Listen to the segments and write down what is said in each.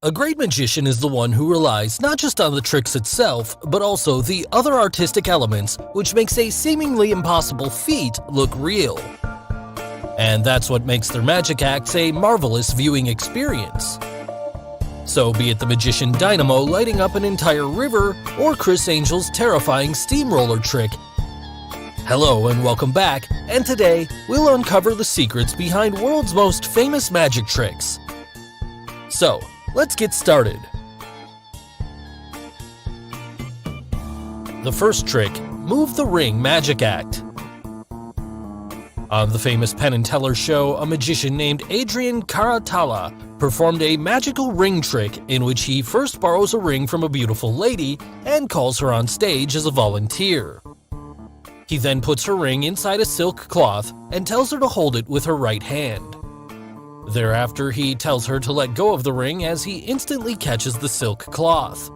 A great magician is the one who relies not just on the tricks itself, but also the other artistic elements which makes a seemingly impossible feat look real. And that's what makes their magic acts a marvelous viewing experience. So be it the magician Dynamo lighting up an entire river, or Chris Angel's terrifying steamroller trick. Hello and welcome back, and today we'll uncover the secrets behind world's most famous magic tricks. So, let's get started. The first trick, move the ring magic act. On the famous Penn and Teller show, a magician named Adrian Caratala performed a magical ring trick in which he first borrows a ring from a beautiful lady and calls her on stage as a volunteer. He then puts her ring inside a silk cloth and tells her to hold it with her right hand. Thereafter, he tells her to let go of the ring as he instantly catches the silk cloth.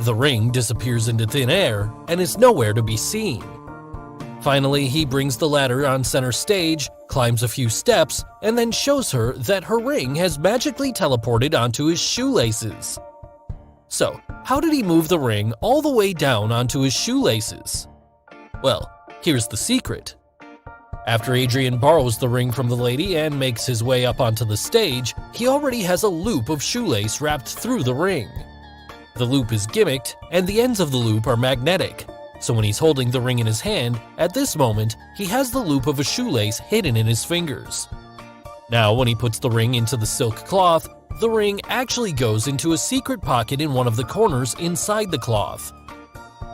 The ring disappears into thin air and is nowhere to be seen. Finally, he brings the ladder on center stage, climbs a few steps, and then shows her that her ring has magically teleported onto his shoelaces. So, how did he move the ring all the way down onto his shoelaces? Well, here's the secret. After Adrian borrows the ring from the lady and makes his way up onto the stage, he already has a loop of shoelace wrapped through the ring. The loop is gimmicked, and the ends of the loop are magnetic. So when he's holding the ring in his hand, at this moment, he has the loop of a shoelace hidden in his fingers. Now, when he puts the ring into the silk cloth, the ring actually goes into a secret pocket in one of the corners inside the cloth.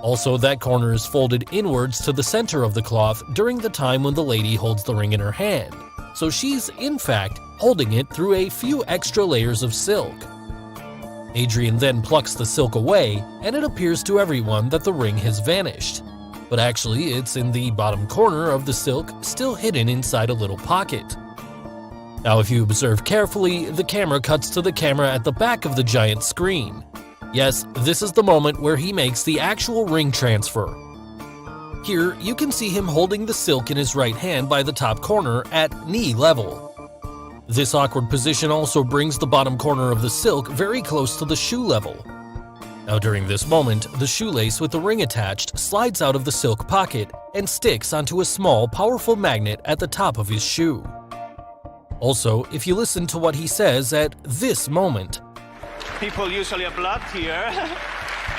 Also, that corner is folded inwards to the center of the cloth during the time when the lady holds the ring in her hand, so she's, in fact, holding it through a few extra layers of silk. Adrian then plucks the silk away, and it appears to everyone that the ring has vanished. But actually, it's in the bottom corner of the silk, still hidden inside a little pocket. Now, if you observe carefully, the camera cuts to the camera at the back of the giant screen. Yes, this is the moment where he makes the actual ring transfer. Here, you can see him holding the silk in his right hand by the top corner at knee level. This awkward position also brings the bottom corner of the silk very close to the shoe level. Now during this moment, the shoelace with the ring attached slides out of the silk pocket and sticks onto a small, powerful magnet at the top of his shoe. Also, if you listen to what he says at this moment, people usually applaud here,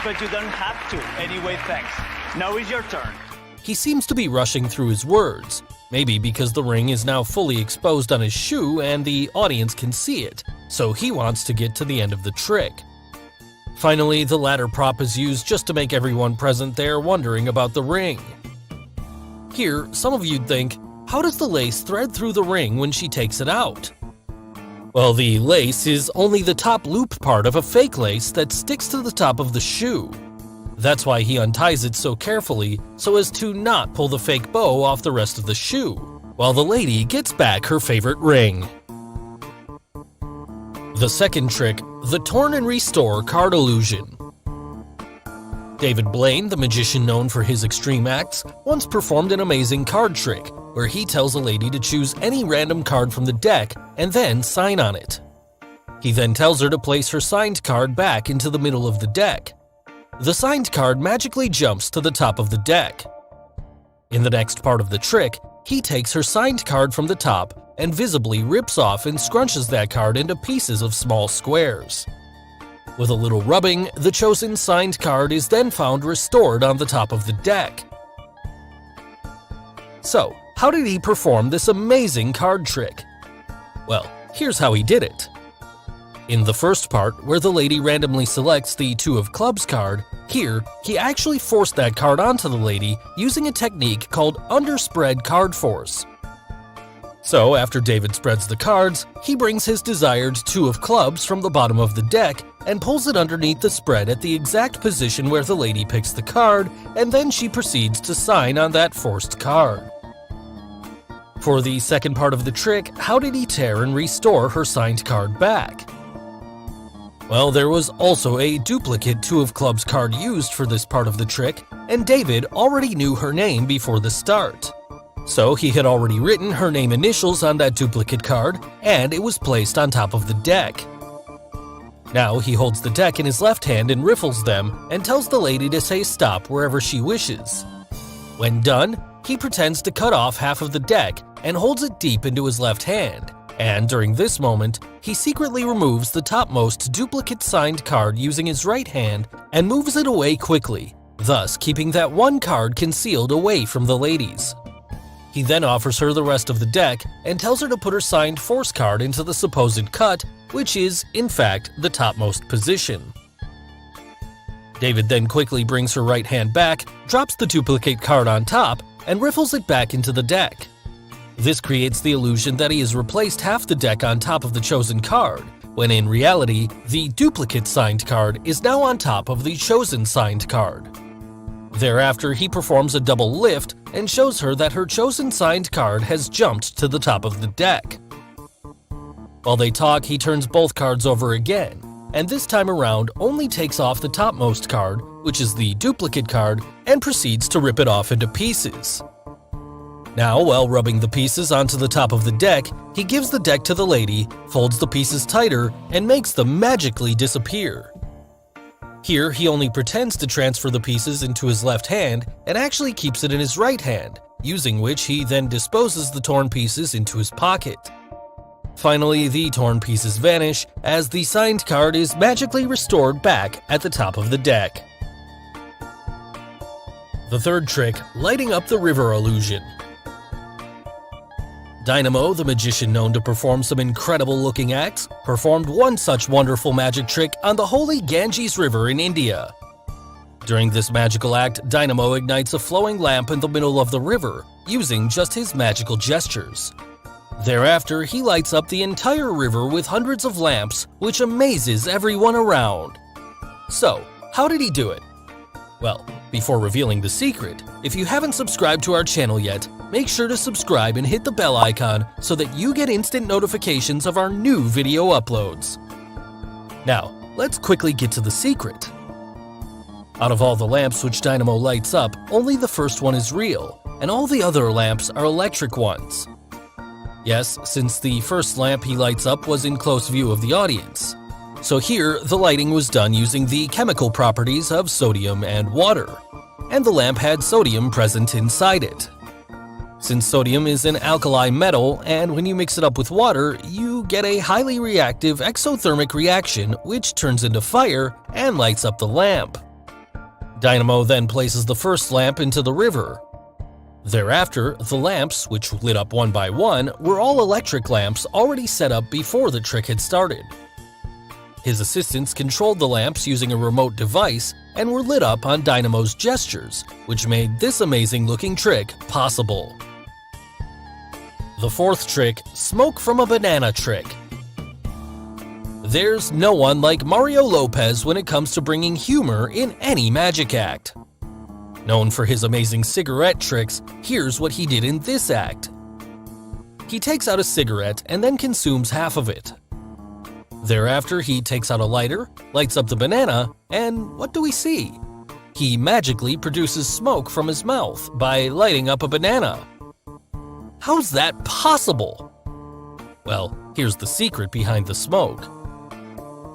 but you don't have to. Anyway, thanks. Now is your turn. He seems to be rushing through his words, maybe because the ring is now fully exposed on his shoe and the audience can see it, so he wants to get to the end of the trick. Finally, the ladder prop is used just to make everyone present there wondering about the ring. Here, some of you'd think, how does the lace thread through the ring when she takes it out? Well, the lace is only the top loop part of a fake lace that sticks to the top of the shoe. That's why he unties it so carefully, so as to not pull the fake bow off the rest of the shoe, while the lady gets back her favorite ring. The second trick, the torn and restore card illusion. David Blaine, the magician known for his extreme acts, once performed an amazing card trick, where he tells a lady to choose any random card from the deck and then sign on it. He then tells her to place her signed card back into the middle of the deck. The signed card magically jumps to the top of the deck. In the next part of the trick, he takes her signed card from the top and visibly rips off and scrunches that card into pieces of small squares. With a little rubbing, the chosen signed card is then found restored on the top of the deck. So, how did he perform this amazing card trick? Well, here's how he did it. In the first part, where the lady randomly selects the Two of Clubs card, here, he actually forced that card onto the lady using a technique called underspread card force. So, after David spreads the cards, he brings his desired Two of Clubs from the bottom of the deck and pulls it underneath the spread at the exact position where the lady picks the card, and then she proceeds to sign on that forced card. For the second part of the trick, how did he tear and restore her signed card back? Well, there was also a duplicate Two of Clubs card used for this part of the trick, and David already knew her name before the start. So he had already written her name initials on that duplicate card, and it was placed on top of the deck. Now he holds the deck in his left hand and riffles them and tells the lady to say stop wherever she wishes. When done, he pretends to cut off half of the deck and holds it deep into his left hand, and during this moment, he secretly removes the topmost duplicate signed card using his right hand and moves it away quickly, thus keeping that one card concealed away from the ladies. He then offers her the rest of the deck and tells her to put her signed force card into the supposed cut, which is, in fact, the topmost position. David then quickly brings her right hand back, drops the duplicate card on top, and riffles it back into the deck. This creates the illusion that he has replaced half the deck on top of the chosen card, when in reality, the duplicate signed card is now on top of the chosen signed card. Thereafter, he performs a double lift and shows her that her chosen signed card has jumped to the top of the deck. While they talk, he turns both cards over again, and this time around only takes off the topmost card, which is the duplicate card, and proceeds to rip it off into pieces. Now, while rubbing the pieces onto the top of the deck, he gives the deck to the lady, folds the pieces tighter, and makes them magically disappear. Here, he only pretends to transfer the pieces into his left hand and actually keeps it in his right hand, using which he then disposes the torn pieces into his pocket. Finally, the torn pieces vanish as the signed card is magically restored back at the top of the deck. The third trick, lighting up the river illusion. Dynamo, the magician known to perform some incredible-looking acts, performed one such wonderful magic trick on the holy Ganges River in India. During this magical act, Dynamo ignites a flowing lamp in the middle of the river, using just his magical gestures. Thereafter, he lights up the entire river with hundreds of lamps, which amazes everyone around. So, how did he do it? Well, before revealing the secret, if you haven't subscribed to our channel yet, make sure to subscribe and hit the bell icon so that you get instant notifications of our new video uploads. Now, let's quickly get to the secret. Out of all the lamps which Dynamo lights up, only the first one is real, and all the other lamps are electric ones. Yes, since the first lamp he lights up was in close view of the audience. So here, the lighting was done using the chemical properties of sodium and water, and the lamp had sodium present inside it. Since sodium is an alkali metal, and when you mix it up with water, you get a highly reactive exothermic reaction which turns into fire and lights up the lamp. Dynamo then places the first lamp into the river. Thereafter, the lamps, which lit up one by one, were all electric lamps already set up before the trick had started. His assistants controlled the lamps using a remote device and were lit up on Dynamo's gestures, which made this amazing-looking trick possible. The fourth trick, smoke from a banana trick. There's no one like Mario Lopez when it comes to bringing humor in any magic act. Known for his amazing cigarette tricks, here's what he did in this act. He takes out a cigarette and then consumes half of it. Thereafter, he takes out a lighter, lights up the banana, and what do we see? He magically produces smoke from his mouth by lighting up a banana. How's that possible? Well, here's the secret behind the smoke.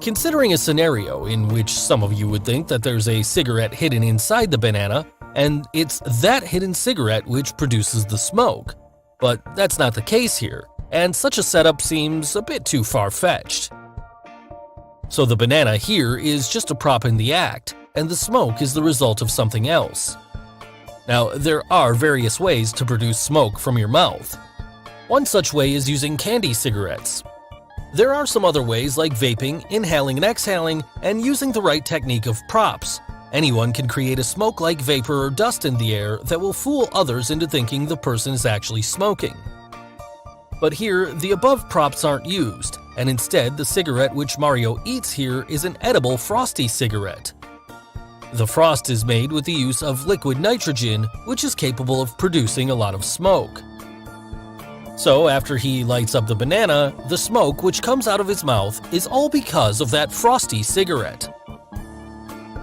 Considering a scenario in which some of you would think that there's a cigarette hidden inside the banana, and it's that hidden cigarette which produces the smoke. But that's not the case here, and such a setup seems a bit too far-fetched. So the banana here is just a prop in the act, and the smoke is the result of something else. Now, there are various ways to produce smoke from your mouth. One such way is using candy cigarettes. There are some other ways like vaping, inhaling and exhaling, and using the right technique of props. Anyone can create a smoke-like vapor or dust in the air that will fool others into thinking the person is actually smoking. But here, the above props aren't used, and instead the cigarette which Mario eats here is an edible frosty cigarette. The frost is made with the use of liquid nitrogen, which is capable of producing a lot of smoke. So after he lights up the banana, the smoke which comes out of his mouth is all because of that frosty cigarette.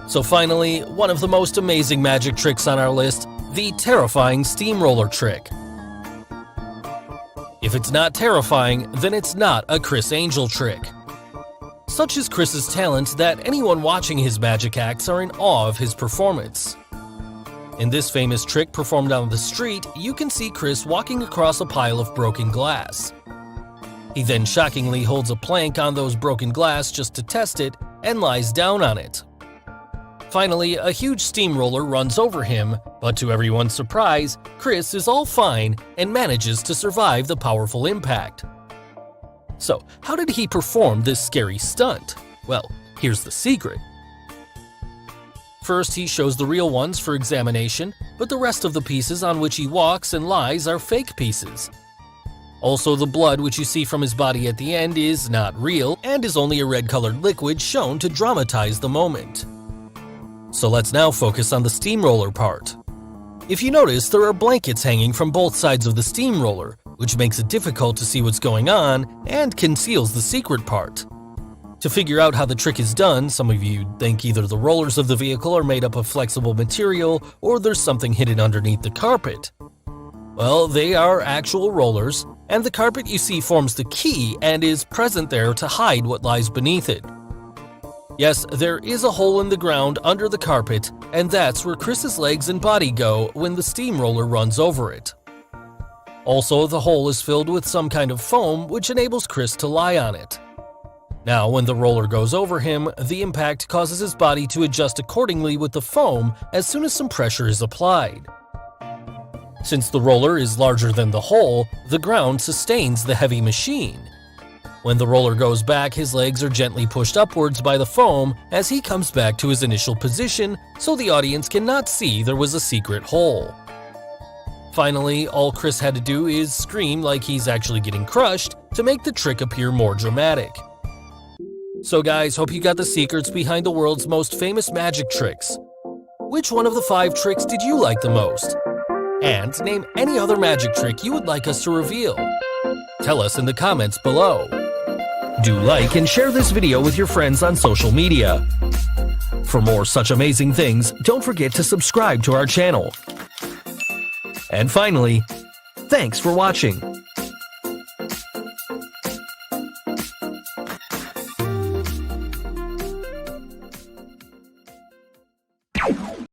So finally, one of the most amazing magic tricks on our list, the terrifying steamroller trick. If it's not terrifying, then it's not a Chris Angel trick. Such is Chris's talent that anyone watching his magic acts are in awe of his performance. In this famous trick performed on the street, you can see Chris walking across a pile of broken glass. He then shockingly holds a plank on those broken glass just to test it and lies down on it. Finally, a huge steamroller runs over him, but to everyone's surprise, Chris is all fine and manages to survive the powerful impact. So, how did he perform this scary stunt? Well, here's the secret. First, he shows the real ones for examination, but the rest of the pieces on which he walks and lies are fake pieces. Also, the blood which you see from his body at the end is not real and is only a red-colored liquid shown to dramatize the moment. So let's now focus on the steamroller part. If you notice, there are blankets hanging from both sides of the steamroller, which makes it difficult to see what's going on and conceals the secret part. To figure out how the trick is done, some of you think either the rollers of the vehicle are made up of flexible material or there's something hidden underneath the carpet. Well, they are actual rollers, and the carpet you see forms the key and is present there to hide what lies beneath it. Yes, there is a hole in the ground under the carpet, and that's where Chris's legs and body go when the steamroller runs over it. Also, the hole is filled with some kind of foam which enables Chris to lie on it. Now, when the roller goes over him, the impact causes his body to adjust accordingly with the foam as soon as some pressure is applied. Since the roller is larger than the hole, the ground sustains the heavy machine. When the roller goes back, his legs are gently pushed upwards by the foam as he comes back to his initial position, so the audience cannot see there was a secret hole. Finally, all Chris had to do is scream like he's actually getting crushed to make the trick appear more dramatic. So guys, hope you got the secrets behind the world's most famous magic tricks. Which one of the 5 tricks did you like the most? And name any other magic trick you would like us to reveal. Tell us in the comments below. Do like and share this video with your friends on social media. For more such amazing things, don't forget to subscribe to our channel. And finally, thanks for watching.